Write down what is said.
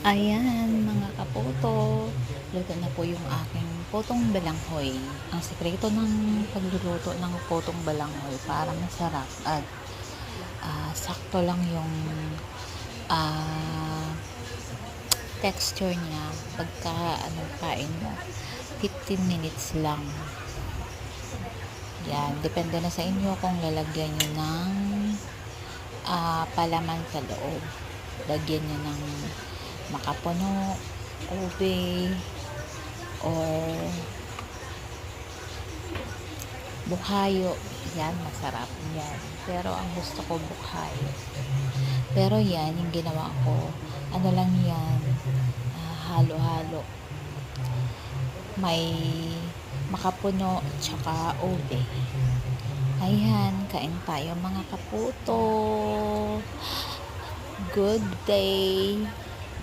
Ayan mga kaputo, luto na po yung aking putong balanghoy. Ang sekreto ng pagluluto ng putong balanghoy para masarap at sakto lang yung ah, texture niya pagka kain mo. 15 minutes lang. Yan, depende na sa inyo kung lalagyan nyo ng palaman sa loob. Lagyan nyo ng makapuno, ube, or bukhayo. Yan, masarap yan. Pero ang gusto ko bukhayo. Pero yan, yung ginawa ko, ano lang yan, halo-halo. May makapuno, tsaka ube. Ayan, kain tayo mga kaputo. Good day.